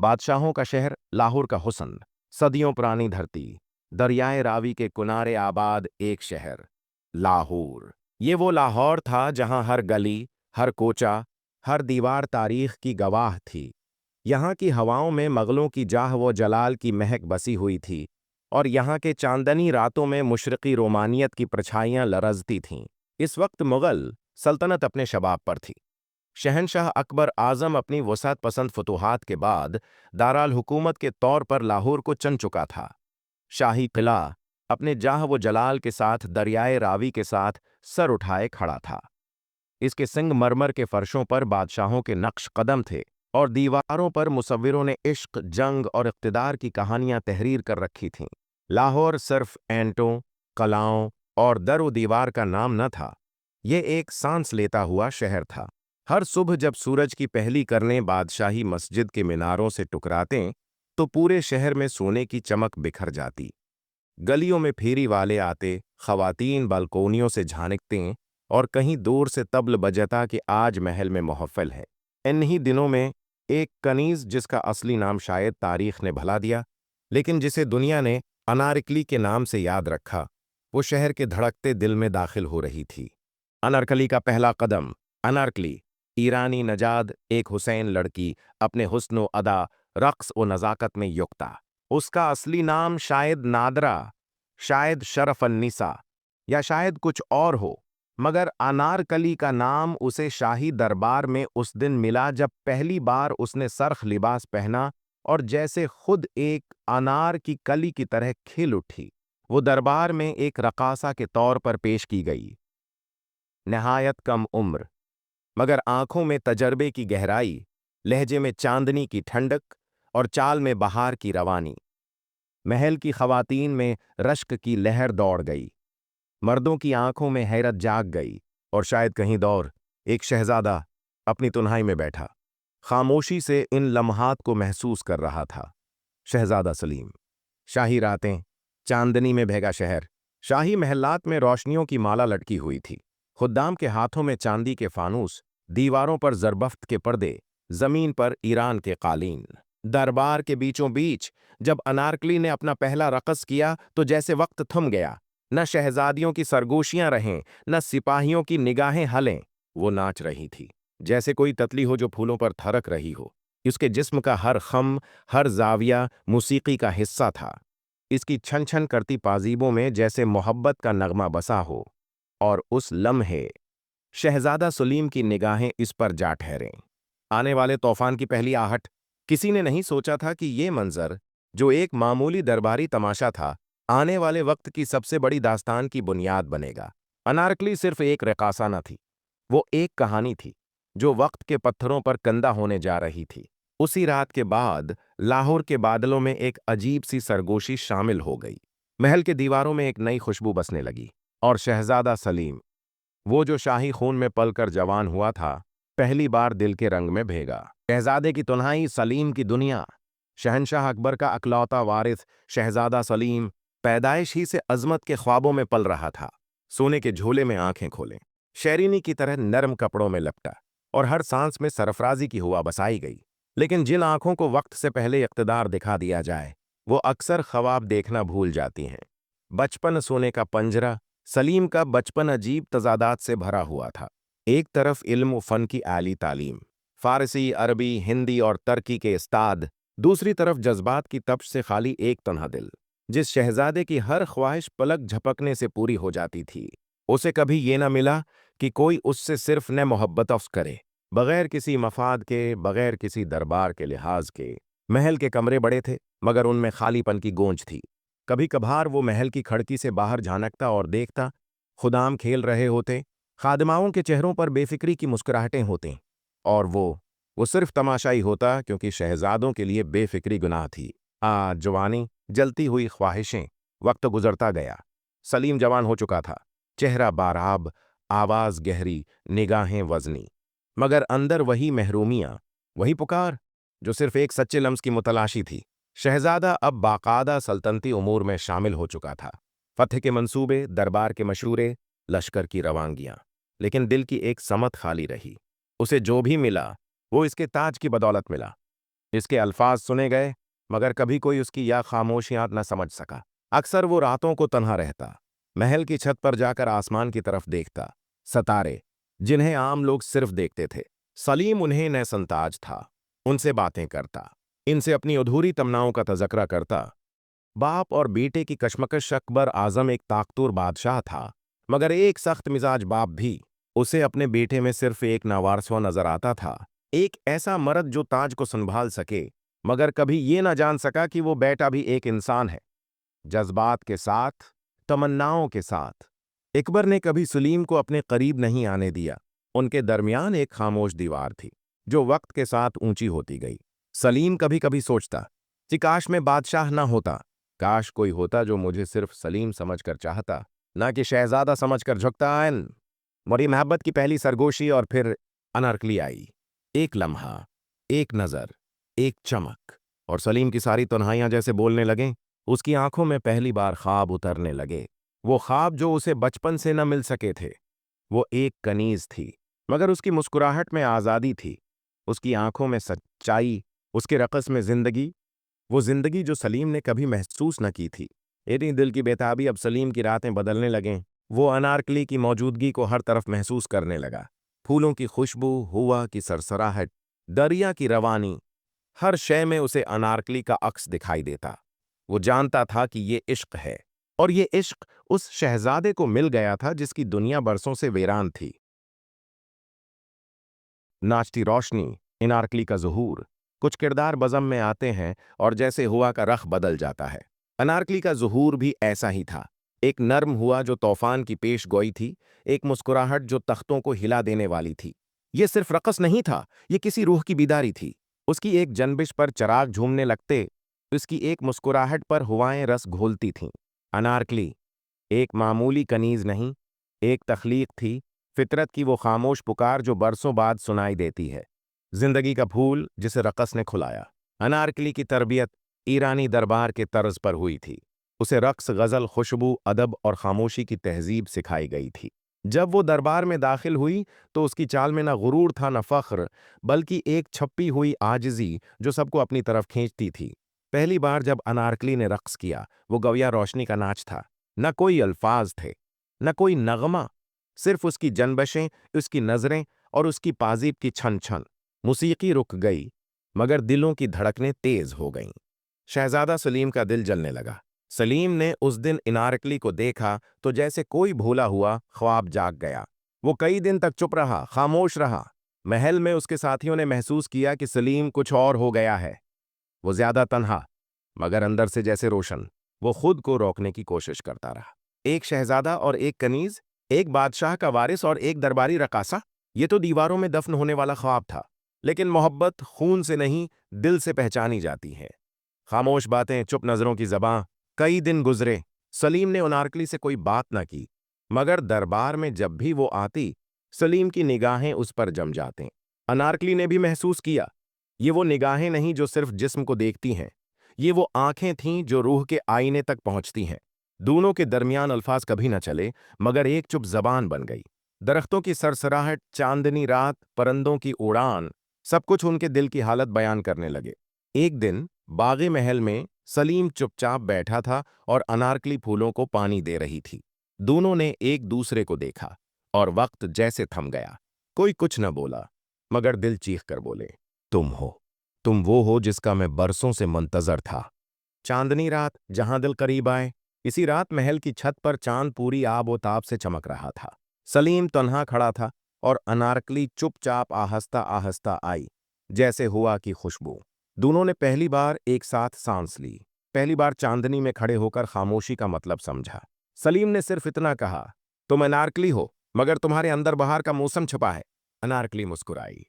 बादशाहों का शहर, लाहौर का हुस्न, सदियों पुरानी धरती, दरियाए रावी के किनारे आबाद एक शहर, लाहौर। ये वो लाहौर था जहां हर गली, हर कोचा, हर दीवार तारीख की गवाह थी। यहाँ की हवाओं में मुगलों की जाह व जलाल की महक बसी हुई थी, और यहाँ के चांदनी रातों में मुशरिकी रोमानियत की परछाइयाँ लरजती थीं। इस वक्त मुगल सल्तनत अपने शबाब पर थी। शहनशाह अकबर आज़म अपनी वसात पसंद फतूहात के बाद दाराल हुकूमत के तौर पर लाहौर को चुन चुका था। शाही किला अपने जाह व जलाल के साथ दरियाए रावी के साथ सर उठाए खड़ा था। इसके संगमरमर के फर्शों पर बादशाहों के नक्श कदम थे, और दीवारों पर मुसव्विरों ने इश्क, जंग और इक़्तिदार की कहानियां तहरीर कर रखी थीं। लाहौर सिर्फ ऐंटों, कलाओं और दर दीवार का नाम न था, ये एक सांस लेता हुआ शहर था। हर सुबह जब सूरज की पहली किरणें बादशाही मस्जिद के मीनारों से टकरातें, तो पूरे शहर में सोने की चमक बिखर जाती। गलियों में फेरी वाले आते, खवातीन बालकोनियों से झांकतें, और कहीं दूर से तबल बजता कि आज महल में मोहफ़्फ़ल है। इन्हीं दिनों में एक कनीज़, जिसका असली नाम शायद तारीख ने भुला दिया, लेकिन जिसे दुनिया ने अनारकली के नाम से याद रखा, वो शहर के धड़कते दिल में दाखिल हो रही थी। अनारकली का पहला कदम। अनारकली, ईरानी नजाद, एक हुसैन लड़की, अपने हुस्न व अदा, रक़्स व नज़ाकत में युक्ता। उसका असली नाम शायद नादरा, शायद शरफ़-अन-निसा, या शायद कुछ और हो, मगर अनारकली का नाम उसे शाही दरबार में उस दिन मिला जब पहली बार उसने सरख़ लिबास पहना और जैसे खुद एक अनार की कली की तरह खिल उठी। वो दरबार में एक रक़ासा के तौर पर पेश की गई। नहायत कम उम्र, मगर आंखों में तजर्बे की गहराई, लहजे में चांदनी की ठंडक और चाल में बहार की रवानी। महल की खवातीन में रश्क की लहर दौड़ गई, मर्दों की आंखों में हैरत जाग गई, और शायद कहीं दौर एक शहजादा अपनी तुन्हाई में बैठा, खामोशी से इन लम्हात को महसूस कर रहा था। शहजादा सलीम। शाही रातें, चांदनी में भेगा शहर, शाही महलात में रोशनियों की माला लटकी हुई थी। खुद्दाम के हाथों में चांदी के फानूस, दीवारों पर जरबफ्त के पर्दे, जमीन पर ईरान के कालीन। दरबार के बीचों बीच जब अनारकली ने अपना पहला रक़स किया तो जैसे वक्त थम गया। न शहजादियों की सरगोशियां रहें, न सिपाहियों की निगाहें हलें। वो नाच रही थी जैसे कोई ततली हो जो फूलों पर थरक रही हो। उसके जिस्म का हर खम, हर जाविया मूसीकी का हिस्सा था। इसकी छन छन करती पाजीबों में जैसे मोहब्बत का नगमा बसा हो। और उस लम्हे शहजादा सलीम की निगाहें इस पर जा ठहरें। आने वाले तूफान की पहली आहट। किसी ने नहीं सोचा था कि ये मंजर, जो एक मामूली दरबारी तमाशा था, आने वाले वक्त की सबसे बड़ी दास्तान की बुनियाद बनेगा। अनारकली सिर्फ एक रक़ासा न थी, वो एक कहानी थी जो वक्त के पत्थरों पर कंदा होने जा रही थी। उसी रात के बाद लाहौर के बादलों में एक अजीब सी सरगोशी शामिल हो गई। महल के दीवारों में एक नई खुशबू बसने लगी, और शहजादा सलीम, वो जो शाही खून में पलकर जवान हुआ था, पहली बार दिल के रंग में भेगा। शहजादे की तुन्हाई, सलीम की दुनिया। शहनशाह अकबर का अकलौता वारिस शहजादा सलीम पैदाइश ही से अजमत के ख्वाबों में पल रहा था। सोने के झोले में आंखें खोले, शेरीनी की तरह नरम कपड़ों में लपटा, और हर सांस में सरफराजी की हुआ बसाई गई। लेकिन जिन आंखों को वक्त से पहले इक़्तिदार दिखा दिया जाए, वो अक्सर ख्वाब देखना भूल जाती हैं। बचपन सोने का पंजरा। सलीम का बचपन अजीब तजादात से भरा हुआ था। एक तरफ इल्म व फ़न की आली तालीम, फ़ारसी, अरबी, हिंदी और तुर्की के उस्ताद, दूसरी तरफ जज्बात की तपिश से खाली एक तन्हा दिल। जिस शहजादे की हर ख्वाहिश पलक झपकने से पूरी हो जाती थी, उसे कभी ये न मिला कि कोई उससे सिर्फ न मोहब्बत अफ़्स करे, बग़ैर किसी मफाद के, बग़ैर किसी दरबार के लिहाज के। महल के कमरे बड़े थे, मगर उनमें खालीपन की गूंज थी। कभी कभार वो महल की खिड़की से बाहर झांकता और देखता, खुदाम खेल रहे होते, खादिमाओं के चेहरों पर बेफिक्री की मुस्कुराहटें होती, और वो सिर्फ तमाशाई होता, क्योंकि शहजादों के लिए बेफिक्री गुनाह थी। जवानी, जलती हुई ख्वाहिशें। वक्त गुजरता गया। सलीम जवान हो चुका था, चेहरा बाराब, आवाज गहरी, निगाहें वजनी, मगर अंदर वही महरूमियां, वही पुकार जो सिर्फ एक सच्चे लम्स की मुतलाशी थी। शहजादा अब बाकायदा सल्तनती उमूर में शामिल हो चुका था। फतह के मंसूबे, दरबार के मशूरे, लश्कर की रवांगियां। लेकिन दिल की एक समत खाली रही। उसे जो भी मिला, वो इसके ताज की बदौलत मिला। इसके अल्फाज सुने गए, मगर कभी कोई उसकी या खामोशियां न समझ सका। अक्सर वो रातों को तन्हा रहता, महल की छत पर जाकर आसमान की तरफ देखता। सितारे, जिन्हें आम लोग सिर्फ देखते थे। सलीम उन्हें नैसंताज था, उनसे बातें करता, इनसे अपनी अधूरी तमन्नाओं का तज़किरा करता। बाप और बेटे की कशमकश। अकबर आजम एक ताकतूर बादशाह था, मगर एक सख्त मिजाज बाप भी। उसे अपने बेटे में सिर्फ एक नावारसवा नजर आता था, एक ऐसा मर्द जो ताज को संभाल सके, मगर कभी ये ना जान सका कि वो बेटा भी एक इंसान है, जज्बात के साथ, तमन्नाओं के साथ। अकबर ने कभी सलीम को अपने करीब नहीं आने दिया। उनके दरमियान एक खामोश दीवार थी, जो वक्त के साथ ऊंची होती गई। सलीम कभी कभी सोचता कि काश मैं बादशाह ना होता, काश कोई होता जो मुझे सिर्फ सलीम समझकर चाहता, ना कि शहजादा समझकर झुकता। आयन बड़ी मोहब्बत की पहली सरगोशी, और फिर अनारकली आई। एक लम्हा, एक नजर, एक चमक, और सलीम की सारी तन्हाइयां जैसे बोलने लगें। उसकी आंखों में पहली बार ख्वाब उतरने लगे, वो ख्वाब जो उसे बचपन से न मिल सके थे। वो एक कनीज थी, मगर उसकी मुस्कुराहट में आज़ादी थी, उसकी आंखों में सच्चाई, उसके रक़स में जिंदगी। वो जिंदगी जो सलीम ने कभी महसूस न की थी। इतनी दिल की बेताबी, अब सलीम की रातें बदलने लगें। वो अनारकली की मौजूदगी को हर तरफ महसूस करने लगा। फूलों की खुशबू, हवा की सरसराहट, दरिया की रवानी, हर शय में उसे अनारकली का अक्स दिखाई देता। वो जानता था कि ये इश्क है, और ये इश्क उस शहजादे को मिल गया था जिसकी दुनिया बरसों से वीरान थी। नाचती रोशनी, अनारकली का ज़ुहूर। कुछ किरदार बज़म में आते हैं और जैसे हुआ का रख बदल जाता है। अनारकली का ज़ुहूर भी ऐसा ही था। एक नर्म हुआ जो तूफान की पेश गोई थी, एक मुस्कुराहट जो तख्तों को हिला देने वाली थी। ये सिर्फ रक़स नहीं था, ये किसी रूह की बीदारी थी। उसकी एक जनबिश पर चराग झूमने लगते, उसकी एक मुस्कुराहट पर हुआएं रस घोलती थीं। अनारकली एक मामूली कनीज नहीं, एक तख्लीक थी, फितरत की वो खामोश पुकार जो बरसों बाद सुनाई देती है। जिंदगी का फूल जिसे रक़स ने खुलाया। अनारकली की तरबियत ईरानी दरबार के तर्ज पर हुई थी। उसे रक़्स, गज़ल, खुशबू, अदब और खामोशी की तहजीब सिखाई गई थी। जब वो दरबार में दाखिल हुई तो उसकी चाल में न गुरूर था न फ़ख्र, बल्कि एक छप्पी हुई आजिज़ी जो सबको अपनी तरफ खींचती थी। पहली बार जब अनारकली ने रक़्स किया, वो गविया रोशनी का नाच था। न कोई अल्फाज थे, न कोई नगमा, सिर्फ उसकी जनबशें, उसकी नजरें और उसकी पाजीब की छन छन। मुसीकी रुक गई, मगर दिलों की धड़कनें तेज हो गईं। शहजादा सलीम का दिल जलने लगा। सलीम ने उस दिन अनारकली को देखा तो जैसे कोई भूला हुआ ख्वाब जाग गया। वो कई दिन तक चुप रहा, खामोश रहा। महल में उसके साथियों ने महसूस किया कि सलीम कुछ और हो गया है। वो ज्यादा तन्हा, मगर अंदर से जैसे रोशन। वो खुद को रोकने की कोशिश करता रहा। एक शहजादा और एक कनीज, एक बादशाह का वारिस और एक दरबारी रकासा, ये तो दीवारों में दफन होने वाला ख्वाब था। लेकिन मोहब्बत खून से नहीं, दिल से पहचानी जाती है। खामोश बातें, चुप नजरों की जबां। कई दिन गुजरे, सलीम ने अनारकली से कोई बात ना की, मगर दरबार में जब भी वो आती, सलीम की निगाहें उस पर जम जाते। अनारकली ने भी महसूस किया, ये वो निगाहें नहीं जो सिर्फ जिस्म को देखती हैं, ये वो आंखें थीं जो रूह के आईने तक पहुंचती हैं। दोनों के दरमियान अल्फाज कभी न चले, मगर एक चुप जबान बन गई। दरख्तों की सरसराहट, चांदनी रात, परिंदों की उड़ान, सब कुछ उनके दिल की हालत बयान करने लगे। एक दिन बागे महल में सलीम चुपचाप बैठा था और अनारकली फूलों को पानी दे रही थी। दोनों ने एक दूसरे को देखा और वक्त जैसे थम गया। कोई कुछ न बोला, मगर दिल चीख कर बोले, तुम हो, तुम वो हो जिसका मैं बरसों से मुंतजर था। चांदनी रात, जहां दिल करीब आए। इसी रात महल की छत पर चांद पूरी आबोताब से चमक रहा था। सलीम तन्हा खड़ा था और अनारकली चुपचाप आहस्ता आहस्ता आई, जैसे हुआ की खुशबू। दोनों ने पहली बार एक साथ सांस ली, पहली बार चांदनी में खड़े होकर खामोशी का मतलब समझा। सलीम ने सिर्फ इतना कहा, तुम अनारकली हो, मगर तुम्हारे अंदर बहार का मौसम छुपा है। अनारकली मुस्कुराई,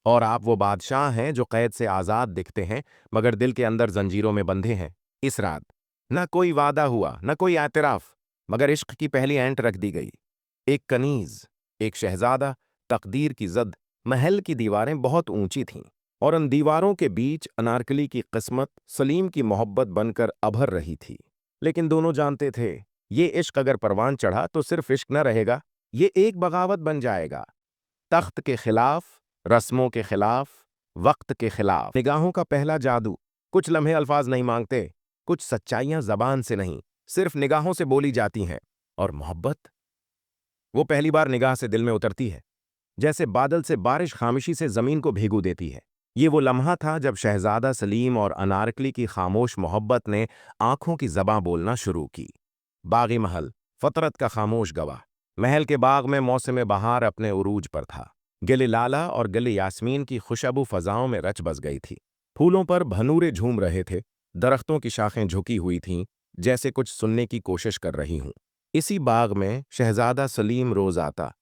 और आप वो बादशाह हैं जो कैद से आजाद दिखते हैं, मगर दिल के अंदर जंजीरों में बंधे हैं। इस रात न कोई वादा हुआ, न कोई एतराफ, मगर इश्क की पहली ऐंठ रख दी गई। एक कनीज, एक शहजादा, तकदीर की जद। महल की दीवारें बहुत ऊंची थीं, और उन दीवारों के बीच अनारकली की किस्मत सलीम की मोहब्बत बनकर अभर रही थी। लेकिन दोनों जानते थे, ये इश्क अगर परवान चढ़ा तो सिर्फ इश्क न रहेगा, ये एक बगावत बन जाएगा। तख्त के खिलाफ, रस्मों के खिलाफ, वक्त के खिलाफ निगाहों का पहला जादू। कुछ लम्हे अल्फाज नहीं मांगते, कुछ सच्चाइयां जबान से नहीं, सिर्फ निगाहों से बोली जाती हैं। और मोहब्बत, वो पहली बार निगाह से दिल में उतरती है, जैसे बादल से बारिश खामोशी से जमीन को भिगो देती है। ये वो लम्हा था जब शहजादा सलीम और अनारकली की खामोश मोहब्बत ने आंखों की ज़बां बोलना शुरू की। बागी महल, फतरत का खामोश गवाह। महल के बाग में मौसम बहार अपने उरूज पर था। गिले लाला और गिले यास्मीन की खुशबू फजाओं में रच बस गई थी। फूलों पर भनूरे झूम रहे थे, दरख्तों की शाखें झुकी हुई थीं, जैसे कुछ सुनने की कोशिश कर रही हूं। इसी बाग में शहजादा सलीम रोज आता,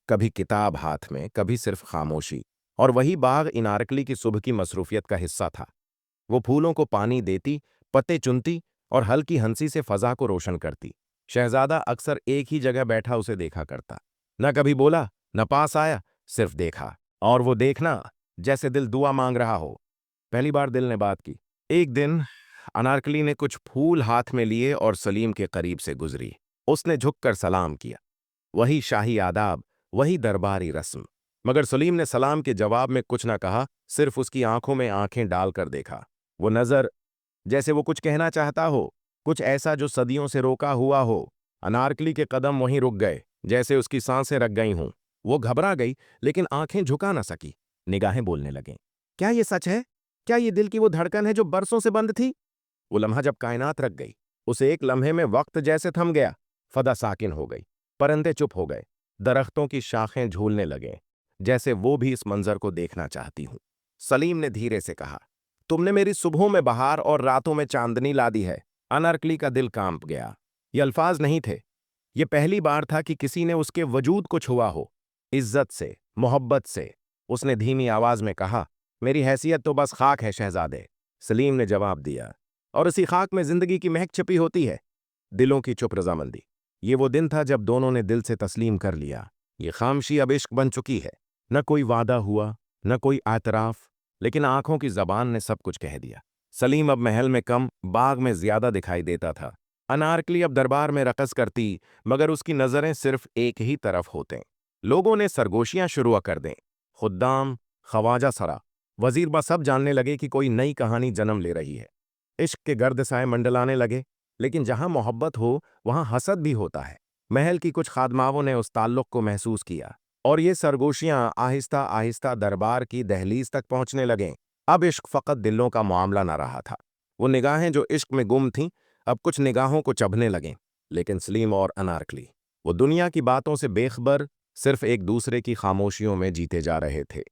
कभी किताब हाथ में, कभी सिर्फ खामोशी। और वही बाग इनारकली की सुबह की मसरूफियत का हिस्सा था। वो फूलों को पानी देती, पत्ते चुनती और हल्की हंसी से फजा को रोशन करती। शहजादा अक्सर एक ही जगह बैठा उसे देखा करता, न कभी बोला, न पास आया, सिर्फ देखा। और वो देखना जैसे दिल दुआ मांग रहा हो। पहली बार दिल ने बात की। एक दिन अनारकली ने कुछ फूल हाथ में लिए और सलीम के करीब से गुजरी। उसने झुककर सलाम किया, वही शाही आदाब, वही दरबारी रस्म। मगर सलीम ने सलाम के जवाब में कुछ न कहा, सिर्फ उसकी आंखों में आंखें डालकर देखा। वो नजर, जैसे वो कुछ कहना चाहता हो, कुछ ऐसा जो सदियों से रोका हुआ हो। अनारकली के कदम वहीं रुक गए, जैसे उसकी सांसें रक गई हों। वो घबरा गई, लेकिन आंखें झुका न सकी। निगाहें बोलने लगें। क्या ये सच है? क्या ये दिल की वो धड़कन है जो बरसों से बंद थी? वो लम्हा जब कायनात रख गई, उस एक लम्हे में वक्त जैसे थम गया। फदा साकिन हो गई, परिंदे चुप हो गए, दरख्तों की शाखें झूलने लगे, जैसे वो भी इस मंजर को देखना चाहती हूं। सलीम ने धीरे से कहा, तुमने मेरी सुबहों में बहार और रातों में चांदनी ला दी है। अनारकली का दिल कांप गया। ये अल्फाज नहीं थे, ये पहली बार था कि किसी ने उसके वजूद को छुआ हो। इज्जत से, मोहब्बत से उसने धीमी आवाज में कहा, मेरी हैसियत तो बस खाक है शहजादे। सलीम ने जवाब दिया, और इसी खाक में जिंदगी की महक छिपी होती है। दिलों की चुप रजामंदी। ये वो दिन था जब दोनों ने दिल से तस्लीम कर लिया, ये खामशी अब इश्क बन चुकी है। न कोई वादा हुआ, न कोई आतराफ, लेकिन आंखों की जबान ने सब कुछ कह दिया। सलीम अब महल में कम, बाग में ज्यादा दिखाई देता था। अनारकली अब दरबार में रकस करती, मगर उसकी नजरें सिर्फ एक ही तरफ होते। लोगों ने सरगोशियां शुरू कर दें। खुद्दाम, ख्वाजा सरा, वजीर सब जानने लगे कि कोई नई कहानी जन्म ले रही है। इश्क के गर्द साए मंडलाने लगे। लेकिन जहां मोहब्बत हो, वहां हसद भी होता है। महल की कुछ खादमाओं ने उस ताल्लुक को महसूस किया, और ये सरगोशियां आहिस्ता आहिस्ता दरबार की दहलीज तक पहुंचने लगें। अब इश्क फकत दिलों का मामला न रहा था। वो निगाहें जो इश्क में गुम थीं, अब कुछ निगाहों को चभने लगें। लेकिन सलीम और अनारकली, वो दुनिया की बातों से बेखबर, सिर्फ एक दूसरे की खामोशियों में जीते जा रहे थे।